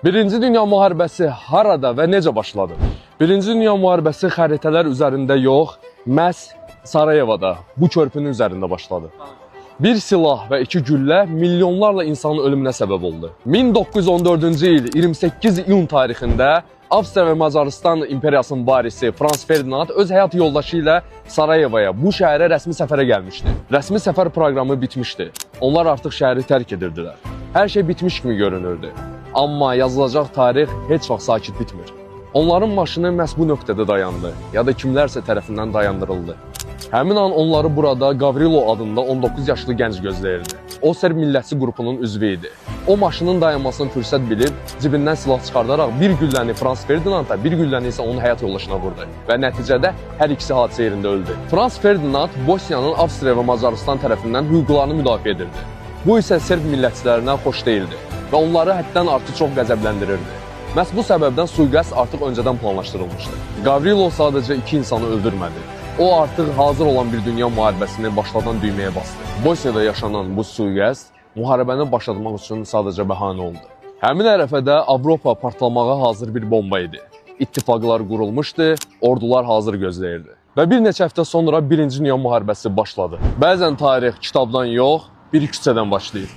Birinci Dünya Müharibəsi harada və necə başladı? Birinci Dünya Müharibəsi xəritələr üzərində yox, məhz Sarayevada, bu körpünün üzərində başladı. Bir silah və iki güllə milyonlarla insanın ölümünə səbəb oldu. 1914-cü il 28 iyun tarixində Avstriya və Macaristan imperiyasının varisi Franz Ferdinand öz həyat yoldaşı ilə Sarayevaya, bu şəhərə rəsmi səfərə gəlmişdi. Rəsmi səfər proqramı bitmişdi. Onlar artıq şəhəri tərk edirdilər. Hər şey bitmiş kimi görünürdü. Amma yazılacaq tarix heç vaxt sakit bitmir. Onların maşını məhz bu nöqtədə dayandı, ya da kimlərsə tərəfindən dayandırıldı. Həmin an onları burada Gavrilo adında 19 yaşlı gənc gözləyirdi. O Serb millətçi qrupunun üzvü idi. O maşının dayanmasını fürsət bilib, cibindən silah çıxardaraq bir gülləni Franz Ferdinanda, bir gülləni isə onun həyat yoldaşına vurdu və nəticədə hər ikisi hadisə yerində öldü. Franz Ferdinand Bosniyanın Avstriya və Macaristan tərəfindən hüquqlarını müdafiə edirdi. Bu isə Serb millətçilərinə xoş deyildi və onları həddən artıq çox qəzəbləndirirdi. Məhz bu səbəbdən sui-qəsd artıq öncədən planlaşdırılmışdı. Gavrilo sadəcə iki insanı öldürmədi. O artıq hazır olan bir dünya müharibəsini başladan düyməyə bastı. Bosniyada yaşanan bu sui-qəsd müharibəni başlatmaq üçün sadəcə bəhanə oldu. Həmin ərəfədə Avropa partlamağa hazır bir bomba idi. İttifaqlar qurulmuşdu, ordular hazır gözləyirdi. Və bir neçə həftə sonra Birinci Dünya Müharibəsi başladı. Bəzən tarix kitabdan yox, bir küçədən başlayır.